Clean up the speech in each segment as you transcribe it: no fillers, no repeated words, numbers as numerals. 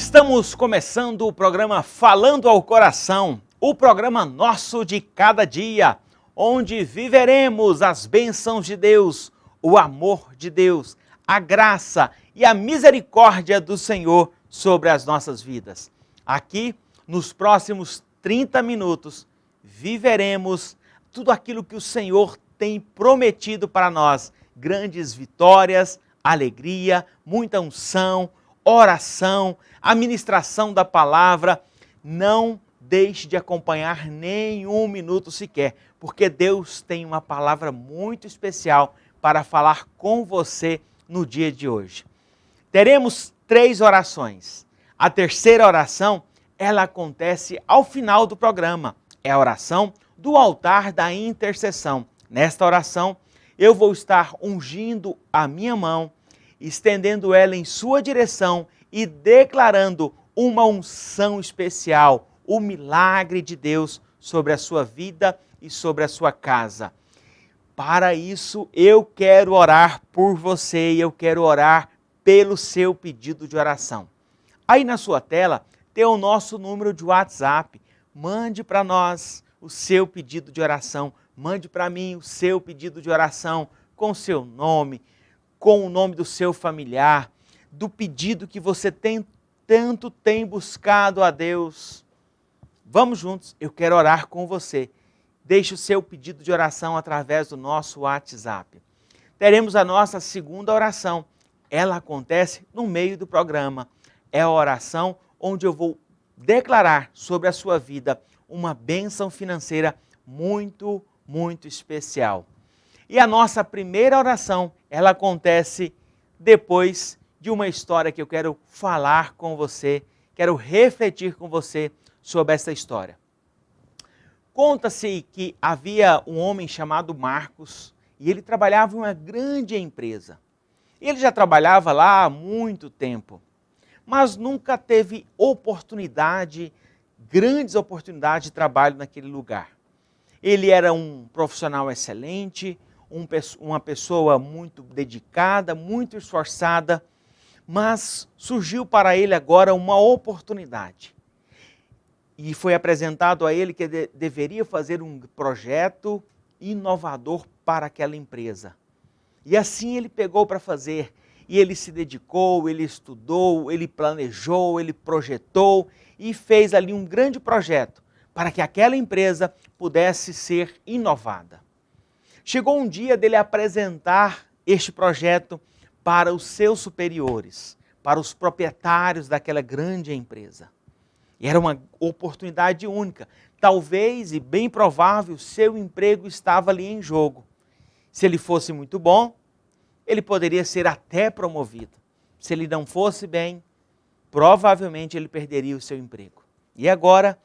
Estamos começando o programa Falando ao Coração, o programa nosso de cada dia, onde viveremos as bênçãos de Deus, o amor de Deus, a graça e a misericórdia do Senhor sobre as nossas vidas. Aqui, nos próximos 30 minutos, viveremos tudo aquilo que o Senhor tem prometido para nós, grandes vitórias, alegria, muita unção, oração, a ministração da palavra. Não deixe de acompanhar nenhum minuto sequer, porque Deus tem uma palavra muito especial para falar com você no dia de hoje. Teremos 3 orações. A terceira oração, ela acontece ao final do programa. É a oração do altar da intercessão. Nesta oração, eu vou estar ungindo a minha mão, estendendo ela em sua direção e declarando uma unção especial, o milagre de Deus sobre a sua vida e sobre a sua casa. Para isso, eu quero orar por você e eu quero orar pelo seu pedido de oração. Aí na sua tela tem o nosso número de WhatsApp. Mande para nós o seu pedido de oração. Mande para mim o seu pedido de oração com seu nome, com o nome do seu familiar, do pedido que você tanto tem buscado a Deus. Vamos juntos, eu quero orar com você. Deixe o seu pedido de oração através do nosso WhatsApp. Teremos a nossa segunda oração. Ela acontece no meio do programa. É a oração onde eu vou declarar sobre a sua vida uma bênção financeira muito, muito especial. E a nossa primeira oração, ela acontece depois de uma história que eu quero falar com você, quero refletir com você sobre essa história. Conta-se que havia um homem chamado Marcos e ele trabalhava em uma grande empresa. Ele já trabalhava lá há muito tempo, mas nunca teve grandes oportunidades de trabalho naquele lugar. Ele era um profissional excelente, uma pessoa muito dedicada, muito esforçada, mas surgiu para ele agora uma oportunidade. E foi apresentado a ele que deveria fazer um projeto inovador para aquela empresa. E assim ele pegou para fazer, e ele se dedicou, ele estudou, ele planejou, ele projetou e fez ali um grande projeto para que aquela empresa pudesse ser inovada. Chegou um dia dele apresentar este projeto para os seus superiores, para os proprietários daquela grande empresa. E era uma oportunidade única. Talvez, e bem provável, seu emprego estava ali em jogo. Se ele fosse muito bom, ele poderia ser até promovido. Se ele não fosse bem, provavelmente ele perderia o seu emprego. E agora,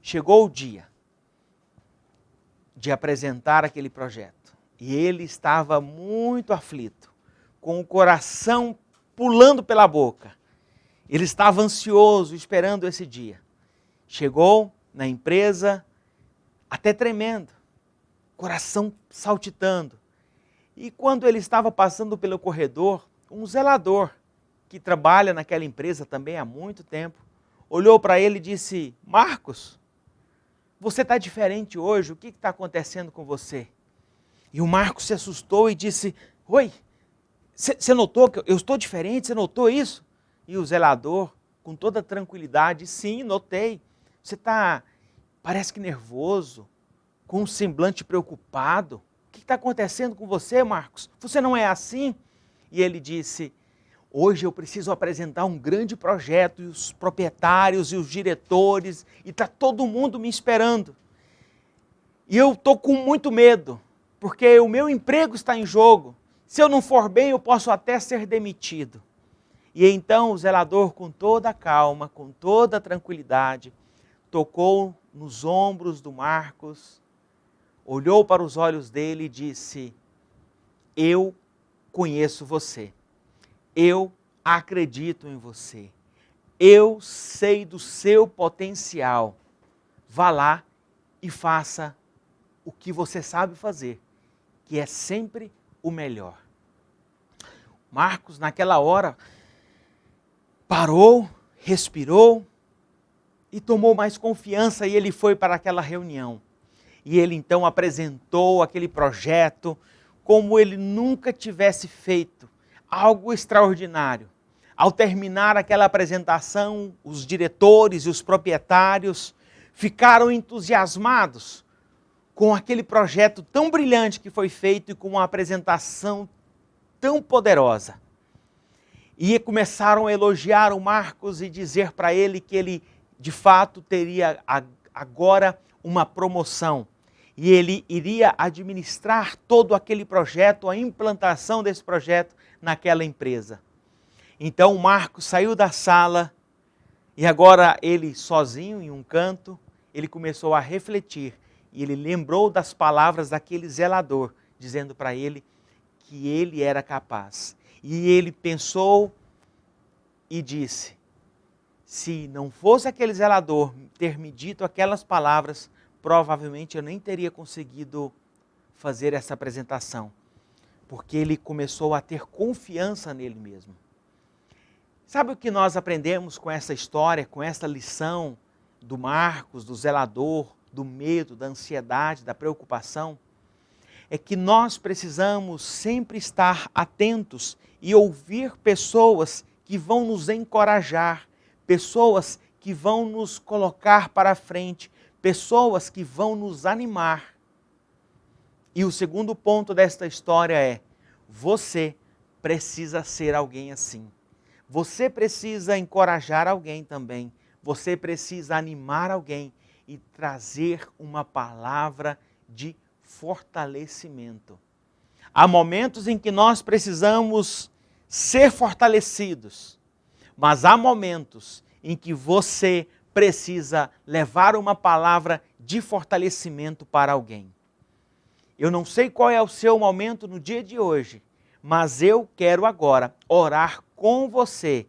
chegou o dia de apresentar aquele projeto. E ele estava muito aflito, com o coração pulando pela boca. Ele estava ansioso, esperando esse dia. Chegou na empresa, até tremendo, coração saltitando. E quando ele estava passando pelo corredor, um zelador, que trabalha naquela empresa também há muito tempo, olhou para ele e disse: Marcos, você está diferente hoje, o que está acontecendo com você? E o Marcos se assustou e disse: Oi, você notou que eu estou diferente? Você notou isso? E o zelador, com toda tranquilidade: Sim, notei. Você parece que nervoso, com um semblante preocupado. O que está acontecendo com você, Marcos? Você não é assim? E ele disse: Hoje eu preciso apresentar um grande projeto e os proprietários e os diretores, e está todo mundo me esperando. E eu estou com muito medo, porque o meu emprego está em jogo. Se eu não for bem, eu posso até ser demitido. E então o zelador, com toda a calma, com toda a tranquilidade, tocou nos ombros do Marcos, olhou para os olhos dele e disse: Eu conheço você. Eu acredito em você. Eu sei do seu potencial. Vá lá e faça o que você sabe fazer, que é sempre o melhor. Marcos, naquela hora, parou, respirou e tomou mais confiança e ele foi para aquela reunião. E ele então apresentou aquele projeto como ele nunca tivesse feito, algo extraordinário. Ao terminar aquela apresentação, os diretores e os proprietários ficaram entusiasmados com aquele projeto tão brilhante que foi feito e com uma apresentação tão poderosa. E começaram a elogiar o Marcos e dizer para ele que ele, de fato, teria agora uma promoção. E ele iria administrar todo aquele projeto, a implantação desse projeto naquela empresa. Então o Marcos saiu da sala e agora ele sozinho em um canto, ele começou a refletir e ele lembrou das palavras daquele zelador, dizendo para ele que ele era capaz. E ele pensou e disse, se não fosse aquele zelador ter me dito aquelas palavras, provavelmente eu nem teria conseguido fazer essa apresentação, porque ele começou a ter confiança nele mesmo. Sabe o que nós aprendemos com essa história, com essa lição do Marcos, do zelador, do medo, da ansiedade, da preocupação? É que nós precisamos sempre estar atentos e ouvir pessoas que vão nos encorajar, pessoas que vão nos colocar para frente, pessoas que vão nos animar. E o segundo ponto desta história é, você precisa ser alguém assim. Você precisa encorajar alguém também. Você precisa animar alguém e trazer uma palavra de fortalecimento. Há momentos em que nós precisamos ser fortalecidos, mas há momentos em que você precisa levar uma palavra de fortalecimento para alguém. Eu não sei qual é o seu momento no dia de hoje, mas eu quero agora orar com você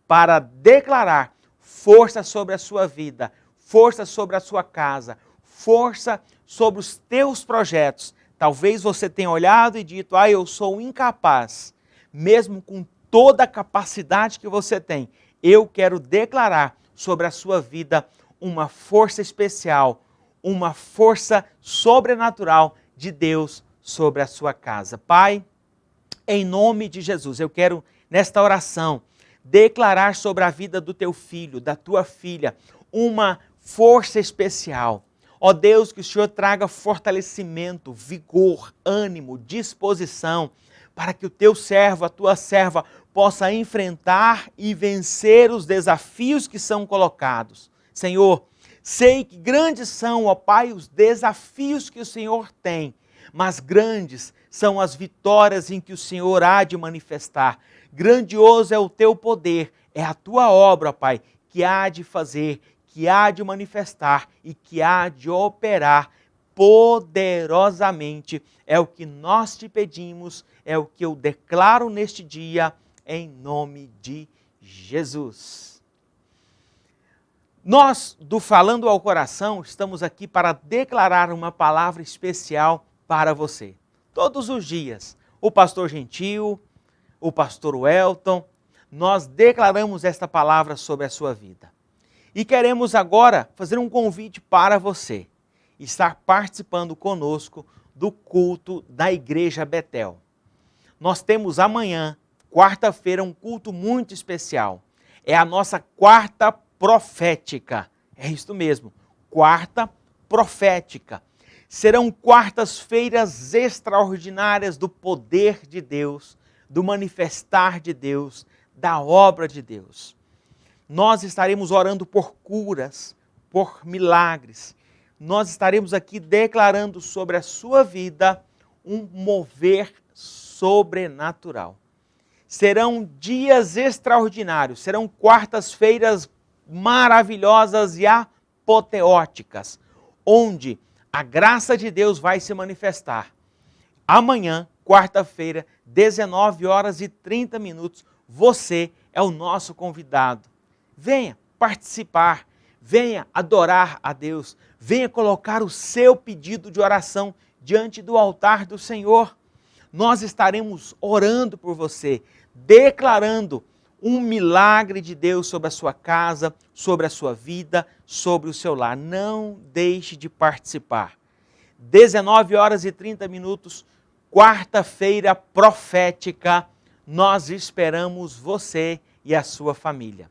para declarar força sobre a sua vida, força sobre a sua casa, força sobre os teus projetos. Talvez você tenha olhado e dito, eu sou incapaz, mesmo com toda a capacidade que você tem. Eu quero declarar sobre a sua vida uma força especial, uma força sobrenatural de Deus sobre a sua casa. Pai, em nome de Jesus, eu quero, nesta oração, declarar sobre a vida do teu filho, da tua filha, uma força especial. Ó Deus, que o Senhor traga fortalecimento, vigor, ânimo, disposição, para que o teu servo, a tua serva, possa enfrentar e vencer os desafios que são colocados. Senhor, sei que grandes são, ó Pai, os desafios que o Senhor tem, mas grandes são as vitórias em que o Senhor há de manifestar. Grandioso é o teu poder, é a tua obra, ó Pai, que há de fazer, que há de manifestar e que há de operar poderosamente. É o que nós te pedimos, é o que eu declaro neste dia, em nome de Jesus. Nós, do Falando ao Coração, estamos aqui para declarar uma palavra especial para você. Todos os dias, o pastor Gentil, o pastor Welton, nós declaramos esta palavra sobre a sua vida. E queremos agora fazer um convite para você estar participando conosco do culto da Igreja Betel. Nós temos amanhã, quarta-feira, um culto muito especial. É a nossa quarta profética. É isso mesmo, quarta profética. Serão quartas-feiras extraordinárias do poder de Deus, do manifestar de Deus, da obra de Deus. Nós estaremos orando por curas, por milagres. Nós estaremos aqui declarando sobre a sua vida um mover sobrenatural. Serão dias extraordinários, serão quartas-feiras maravilhosas e apoteóticas, onde a graça de Deus vai se manifestar. Amanhã, quarta-feira, 19h30, você é o nosso convidado. Venha participar, venha adorar a Deus, venha colocar o seu pedido de oração diante do altar do Senhor. Nós estaremos orando por você, declarando um milagre de Deus sobre a sua casa, sobre a sua vida, sobre o seu lar. Não deixe de participar. 19h30, quarta-feira profética, nós esperamos você e a sua família.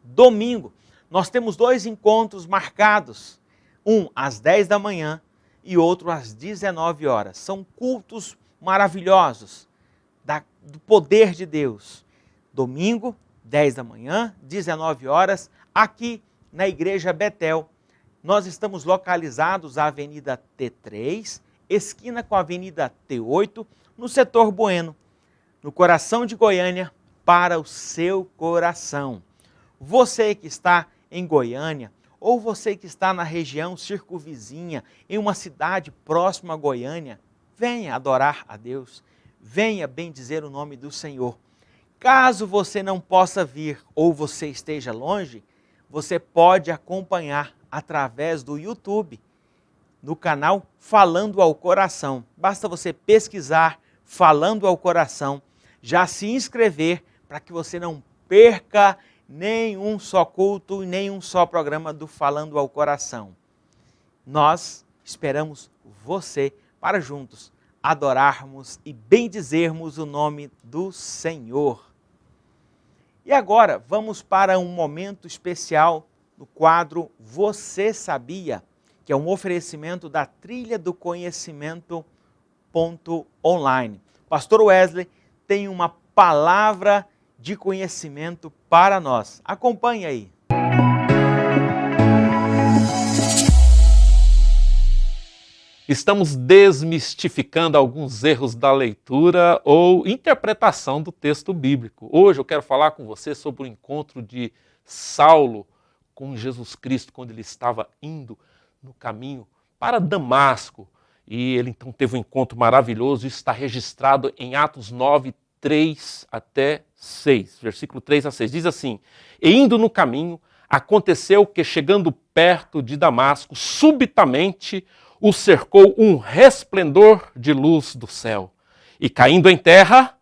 Domingo, nós temos 2 encontros marcados, um às 10 da manhã e outro às 19 horas. São cultos maravilhosos do poder de Deus. Domingo, 10 da manhã, 19 horas, aqui na Igreja Betel. Nós estamos localizados na Avenida T3, esquina com a Avenida T8, no setor Bueno, no coração de Goiânia, para o seu coração. Você que está em Goiânia, ou você que está na região circunvizinha, em uma cidade próxima a Goiânia, venha adorar a Deus, venha bendizer o nome do Senhor. Caso você não possa vir ou você esteja longe, você pode acompanhar através do YouTube, no canal Falando ao Coração. Basta você pesquisar Falando ao Coração, já se inscrever para que você não perca nenhum só culto e nenhum só programa do Falando ao Coração. Nós esperamos você para juntos adorarmos e bendizermos o nome do Senhor. E agora vamos para um momento especial no quadro Você Sabia?, que é um oferecimento da Trilha do Conhecimento.online. Pastor Wesley tem uma palavra de conhecimento para nós. Acompanhe aí. Estamos desmistificando alguns erros da leitura ou interpretação do texto bíblico. Hoje eu quero falar com você sobre o encontro de Saulo com Jesus Cristo, quando ele estava indo no caminho para Damasco. E ele então teve um encontro maravilhoso, isso está registrado em Atos 9, 3 até 6, versículo 3 a 6. Diz assim: E indo no caminho, aconteceu que, chegando perto de Damasco, subitamente o cercou um resplendor de luz do céu. E caindo em terra,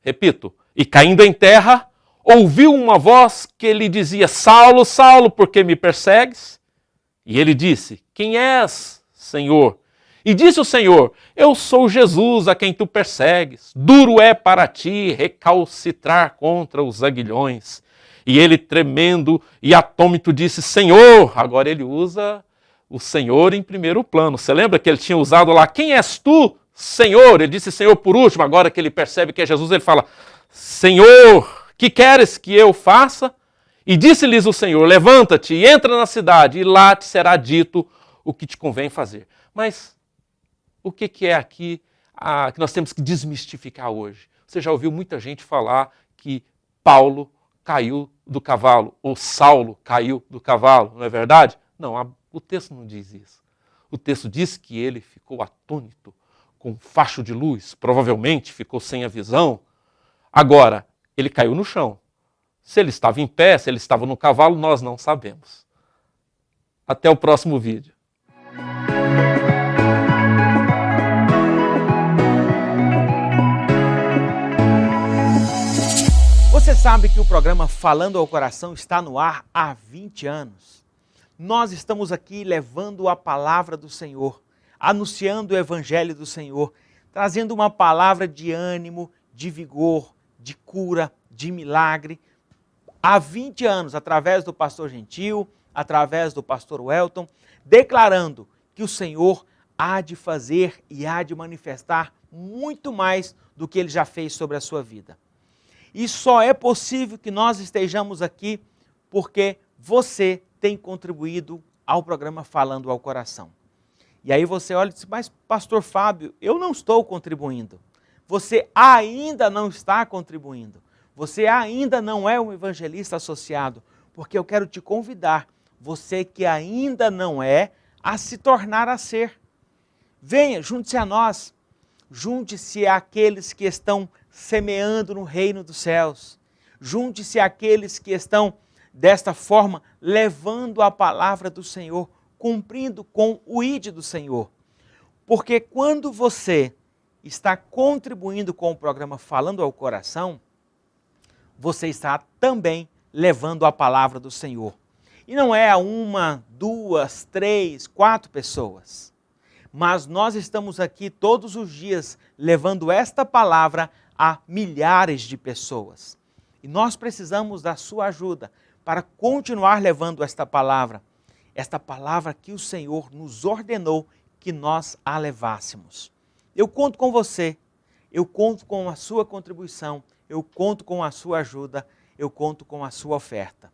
repito, e caindo em terra, ouviu uma voz que lhe dizia: Saulo, Saulo, por que me persegues? E ele disse: Quem és, Senhor? E disse o Senhor: Eu sou Jesus a quem tu persegues. Duro é para ti recalcitrar contra os aguilhões. E ele, tremendo e atônito, disse: Senhor. Agora ele usa o Senhor em primeiro plano. Você lembra que ele tinha usado lá: Quem és tu, Senhor? Ele disse Senhor por último. Agora que ele percebe que é Jesus, ele fala: Senhor, que queres que eu faça? E disse-lhes o Senhor: Levanta-te e entra na cidade, e lá te será dito o que te convém fazer. Mas o que é aqui que nós temos que desmistificar hoje? Você já ouviu muita gente falar que Paulo caiu do cavalo, ou Saulo caiu do cavalo, não é verdade? Não, o texto não diz isso. O texto diz que ele ficou atônito, com um facho de luz, provavelmente ficou sem a visão. Agora, ele caiu no chão. Se ele estava em pé, se ele estava no cavalo, nós não sabemos. Até o próximo vídeo. Você sabe que o programa Falando ao Coração está no ar há 20 anos. Nós estamos aqui levando a palavra do Senhor, anunciando o Evangelho do Senhor, trazendo uma palavra de ânimo, de vigor, de cura, de milagre. Há 20 anos, através do pastor Gentil, através do pastor Welton, declarando que o Senhor há de fazer e há de manifestar muito mais do que ele já fez sobre a sua vida. E só é possível que nós estejamos aqui porque você tem contribuído ao programa Falando ao Coração. E aí você olha e diz: mas pastor Fábio, eu não estou contribuindo. Você ainda não está contribuindo. Você ainda não é um evangelista associado, porque eu quero te convidar, você que ainda não é, a se tornar a ser. Venha, junte-se a nós, junte-se àqueles que estão semeando no reino dos céus, junte-se àqueles que estão, desta forma, levando a palavra do Senhor, cumprindo com o ID do Senhor. Porque quando você está contribuindo com o programa Falando ao Coração, você está também levando a palavra do Senhor. E não é a uma, duas, três, quatro pessoas. Mas nós estamos aqui todos os dias levando esta palavra a milhares de pessoas. E nós precisamos da sua ajuda para continuar levando esta palavra que o Senhor nos ordenou que nós a levássemos. Eu conto com você, eu conto com a sua contribuição, eu conto com a sua ajuda, eu conto com a sua oferta.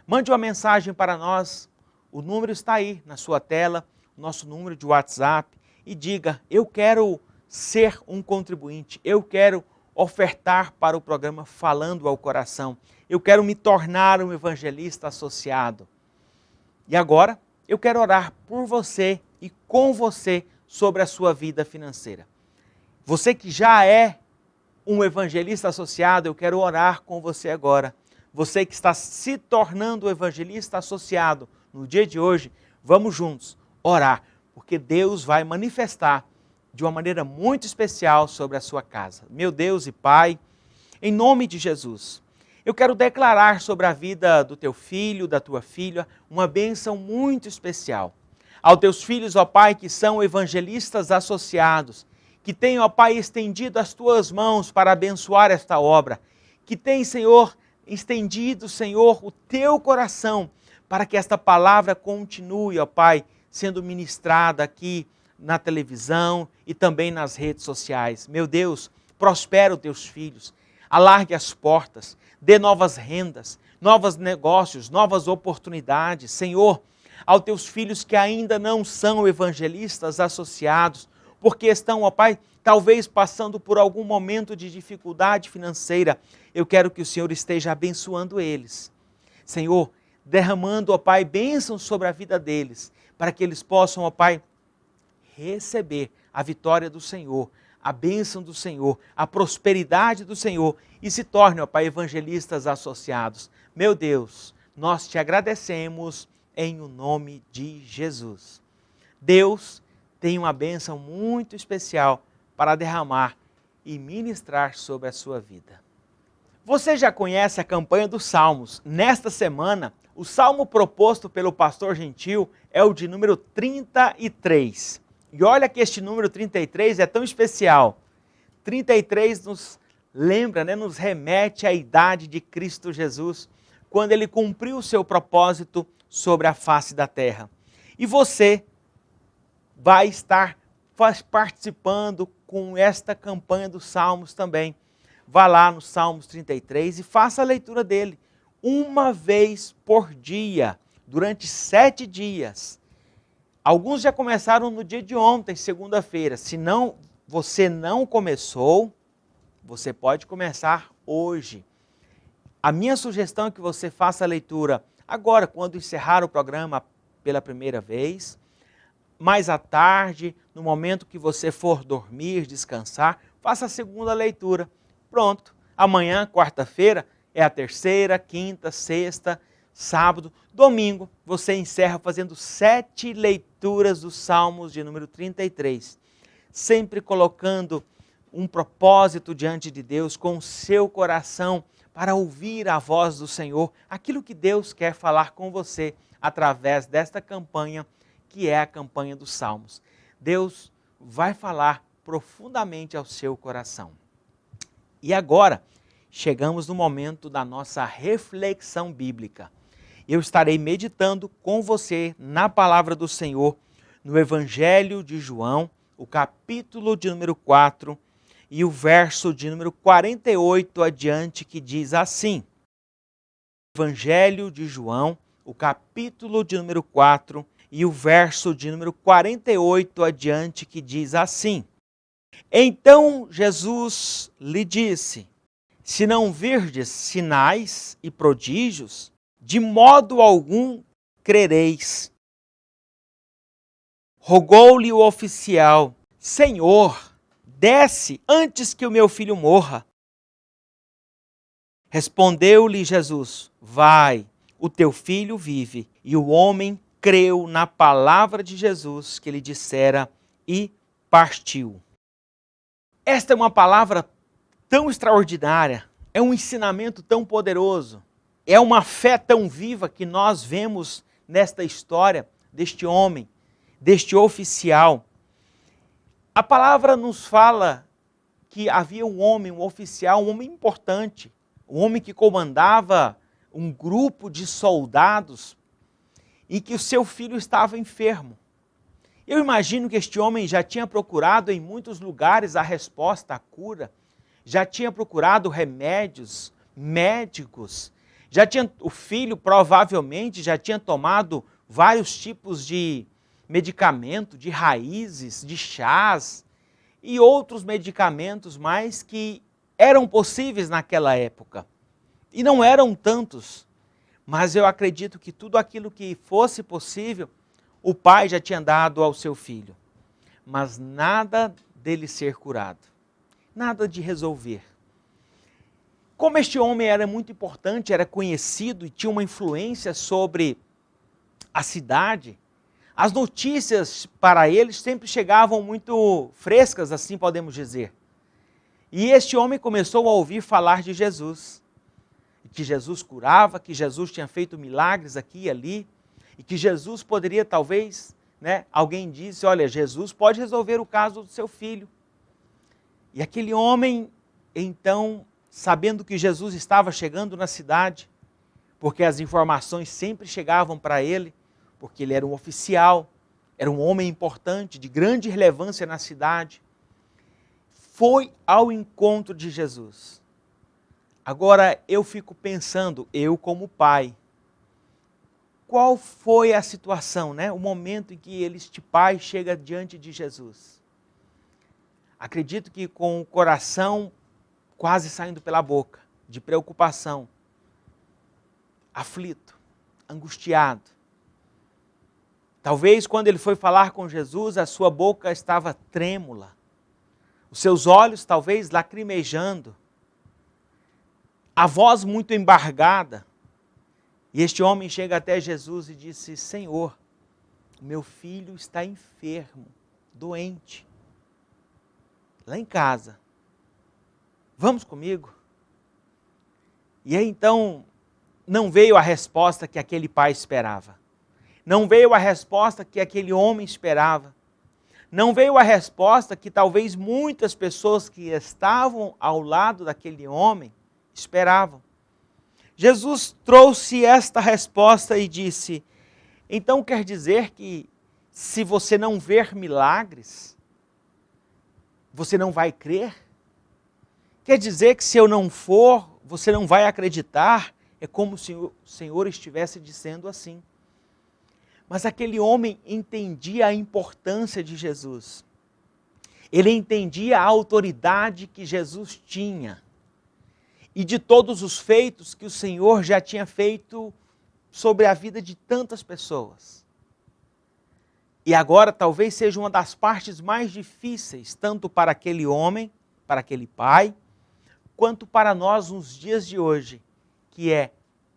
Mande uma mensagem para nós, o número está aí na sua tela, nosso número de WhatsApp, e diga: eu quero ser um contribuinte, eu quero ofertar para o programa Falando ao Coração, eu quero me tornar um evangelista associado. E agora eu quero orar por você e com você sobre a sua vida financeira. Você que já é um evangelista associado, eu quero orar com você agora. Você que está se tornando evangelista associado no dia de hoje, vamos juntos orar, porque Deus vai manifestar de uma maneira muito especial sobre a sua casa. Meu Deus e Pai, em nome de Jesus, eu quero declarar sobre a vida do teu filho, da tua filha, uma bênção muito especial. Aos teus filhos, ó Pai, que são evangelistas associados, que têm, ó Pai, estendido as tuas mãos para abençoar esta obra, que têm, Senhor, estendido, Senhor, o teu coração para que esta palavra continue, ó Pai, sendo ministrada aqui na televisão e também nas redes sociais. Meu Deus, prospera os teus filhos, alargue as portas, dê novas rendas, novos negócios, novas oportunidades. Senhor, aos teus filhos que ainda não são evangelistas associados, porque estão, ó Pai, talvez passando por algum momento de dificuldade financeira, eu quero que o Senhor esteja abençoando eles. Senhor, derramando, ó Pai, bênçãos sobre a vida deles, para que eles possam, ó Pai, receber a vitória do Senhor, a bênção do Senhor, a prosperidade do Senhor e se tornem, ó Pai, evangelistas associados. Meu Deus, nós te agradecemos em o nome de Jesus. Deus tem uma bênção muito especial para derramar e ministrar sobre a sua vida. Você já conhece a campanha dos Salmos. Nesta semana, o salmo proposto pelo pastor Gentil é o de número 33. E olha que este número 33 é tão especial. 33 nos lembra, nos remete à idade de Cristo Jesus, quando ele cumpriu o seu propósito sobre a face da terra. E você vai estar participando com esta campanha dos Salmos também. Vá lá no Salmos 33 e faça a leitura dele uma vez por dia, durante 7 dias. Alguns já começaram no dia de ontem, segunda-feira. Se você não começou, você pode começar hoje. A minha sugestão é que você faça a leitura agora, quando encerrar o programa pela primeira vez, mais à tarde, no momento que você for dormir, descansar, faça a segunda leitura. Pronto, amanhã, quarta-feira, é a terceira, quinta, sexta, sábado, domingo, você encerra fazendo 7 leituras dos Salmos de número 33, sempre colocando um propósito diante de Deus, com o seu coração, para ouvir a voz do Senhor, aquilo que Deus quer falar com você, através desta campanha, que é a campanha dos Salmos. Deus vai falar profundamente ao seu coração. E agora, chegamos no momento da nossa reflexão bíblica. Eu estarei meditando com você na palavra do Senhor, no Evangelho de João, o capítulo de número 4 e o verso de número 48 adiante, que diz assim. Evangelho de João, o capítulo de número 4 e o verso de número 48 adiante, que diz assim. Então Jesus lhe disse: se não virdes sinais e prodígios, de modo algum crereis. Rogou-lhe o oficial: Senhor, desce antes que o meu filho morra. Respondeu-lhe Jesus: vai, o teu filho vive. E o homem creu na palavra de Jesus que lhe dissera e partiu. Esta é uma palavra tão extraordinária, É um ensinamento tão poderoso, é uma fé tão viva que nós vemos nesta história deste homem, deste oficial. A palavra nos fala que havia um homem, um oficial, um homem importante, um homem que comandava um grupo de soldados e que o seu filho estava enfermo. Eu imagino que este homem já tinha procurado em muitos lugares a resposta, a cura, já tinha procurado remédios, médicos, o filho provavelmente já tinha tomado vários tipos de medicamento, de raízes, de chás e outros medicamentos mais que eram possíveis naquela época. E não eram tantos, mas eu acredito que tudo aquilo que fosse possível, o pai já tinha dado ao seu filho. Mas nada dele ser curado, nada de resolver. Como este homem era muito importante, era conhecido e tinha uma influência sobre a cidade, as notícias para ele sempre chegavam muito frescas, assim podemos dizer. E este homem começou a ouvir falar de Jesus. Que Jesus curava, que Jesus tinha feito milagres aqui e ali, e que Jesus poderia talvez, alguém disse, olha, Jesus pode resolver o caso do seu filho. E aquele homem, então, sabendo que Jesus estava chegando na cidade, porque as informações sempre chegavam para ele, porque ele era um oficial, era um homem importante, de grande relevância na cidade, foi ao encontro de Jesus. Agora eu fico pensando, eu como pai, qual foi a situação, o momento em que este pai chega diante de Jesus? Acredito que com o coração quase saindo pela boca, de preocupação, aflito, angustiado. Talvez quando ele foi falar com Jesus, a sua boca estava trêmula, os seus olhos talvez lacrimejando, a voz muito embargada. E este homem chega até Jesus e disse, Senhor, meu filho está enfermo, doente, lá em casa. Vamos comigo? E aí então não veio a resposta que aquele pai esperava. Não veio a resposta que aquele homem esperava. Não veio a resposta que talvez muitas pessoas que estavam ao lado daquele homem esperavam. Jesus trouxe esta resposta e disse, então quer dizer que se você não ver milagres, você não vai crer? Quer dizer que se eu não for, você não vai acreditar? É como se o Senhor estivesse dizendo assim. Mas aquele homem entendia a importância de Jesus. Ele entendia a autoridade que Jesus tinha. E de todos os feitos que o Senhor já tinha feito sobre a vida de tantas pessoas. E agora talvez seja uma das partes mais difíceis, tanto para aquele homem, para aquele pai, quanto para nós nos dias de hoje, que é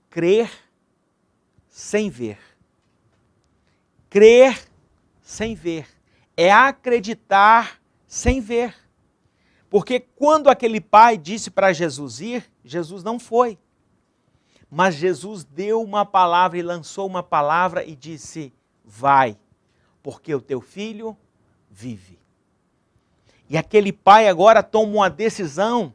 crer sem ver. Crer sem ver. É acreditar sem ver. Porque quando aquele pai disse para Jesus ir, Jesus não foi. Mas Jesus deu uma palavra e lançou uma palavra e disse, vai, porque o teu filho vive. E aquele pai agora toma uma decisão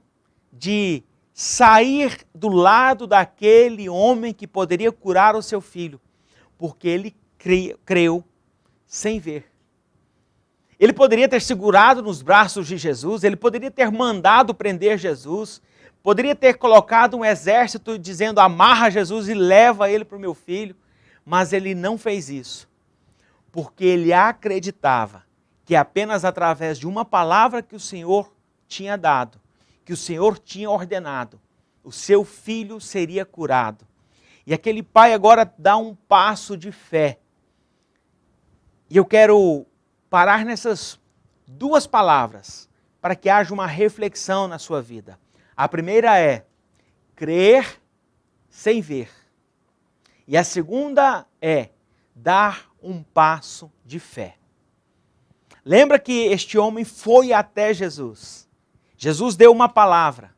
de sair do lado daquele homem que poderia curar o seu filho, porque ele creu sem ver. Ele poderia ter segurado nos braços de Jesus, ele poderia ter mandado prender Jesus, poderia ter colocado um exército dizendo, amarra Jesus e leva ele para o meu filho, mas ele não fez isso, porque ele acreditava que apenas através de uma palavra que o Senhor tinha dado, que o Senhor tinha ordenado, o seu filho seria curado. E aquele pai agora dá um passo de fé. E eu quero parar nessas duas palavras para que haja uma reflexão na sua vida. A primeira é crer sem ver. E a segunda é dar um passo de fé. Lembra que este homem foi até Jesus. Jesus deu uma palavra.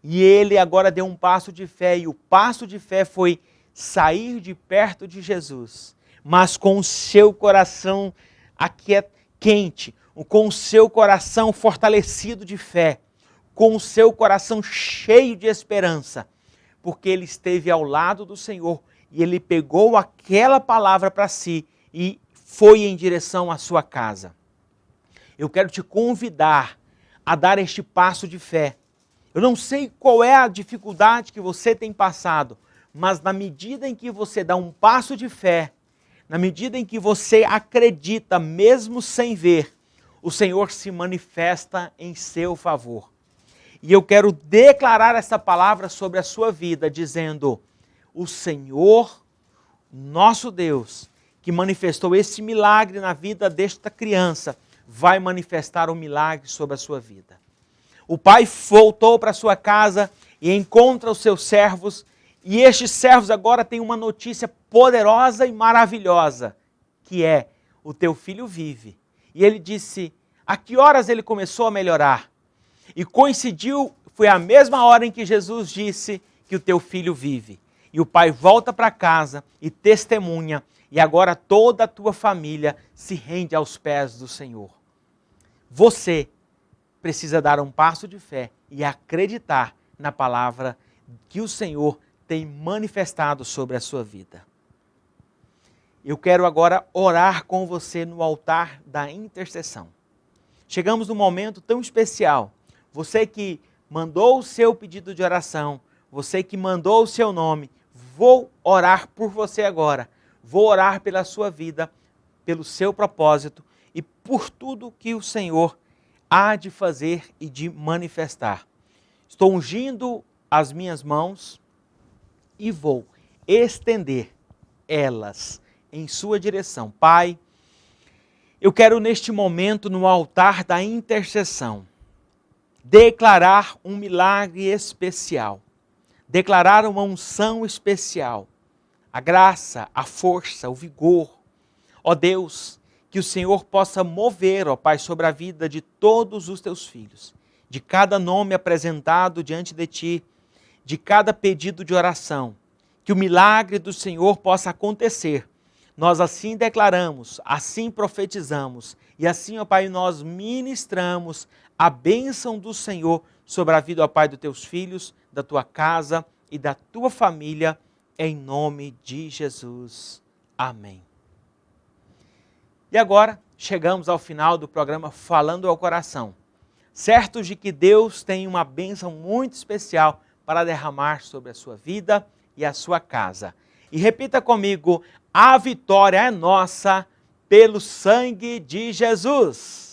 E ele agora deu um passo de fé, e o passo de fé foi sair de perto de Jesus, mas com o seu coração quente, com o seu coração fortalecido de fé, com o seu coração cheio de esperança, porque ele esteve ao lado do Senhor e ele pegou aquela palavra para si e foi em direção à sua casa. Eu quero te convidar a dar este passo de fé. Eu não sei qual é a dificuldade que você tem passado, mas na medida em que você dá um passo de fé, na medida em que você acredita, mesmo sem ver, o Senhor se manifesta em seu favor. E eu quero declarar essa palavra sobre a sua vida, dizendo: o Senhor, nosso Deus, que manifestou esse milagre na vida desta criança, vai manifestar um milagre sobre a sua vida. O pai voltou para sua casa e encontra os seus servos, e estes servos agora têm uma notícia poderosa e maravilhosa, que é: o teu filho vive. E ele disse: a que horas ele começou a melhorar? E coincidiu, foi a mesma hora em que Jesus disse que o teu filho vive. E o pai volta para casa e testemunha, e agora toda a tua família se rende aos pés do Senhor. Você precisa dar um passo de fé e acreditar na palavra que o Senhor tem manifestado sobre a sua vida. Eu quero agora orar com você no altar da intercessão. Chegamos num momento tão especial. Você que mandou o seu pedido de oração, você que mandou o seu nome, vou orar por você agora. Vou orar pela sua vida, pelo seu propósito e por tudo que o Senhor há de fazer e de manifestar. Estou ungindo as minhas mãos e vou estender elas em sua direção. Pai, eu quero neste momento, no altar da intercessão, declarar um milagre especial, declarar uma unção especial, a graça, a força, o vigor. Ó Deus, que o Senhor possa mover, ó Pai, sobre a vida de todos os teus filhos, de cada nome apresentado diante de Ti, de cada pedido de oração, que o milagre do Senhor possa acontecer. Nós assim declaramos, assim profetizamos, e assim, ó Pai, nós ministramos a bênção do Senhor sobre a vida, ó Pai, dos teus filhos, da tua casa e da tua família, em nome de Jesus. Amém. E agora, chegamos ao final do programa Falando ao Coração, certos de que Deus tem uma bênção muito especial para derramar sobre a sua vida e a sua casa. E repita comigo: a vitória é nossa pelo sangue de Jesus.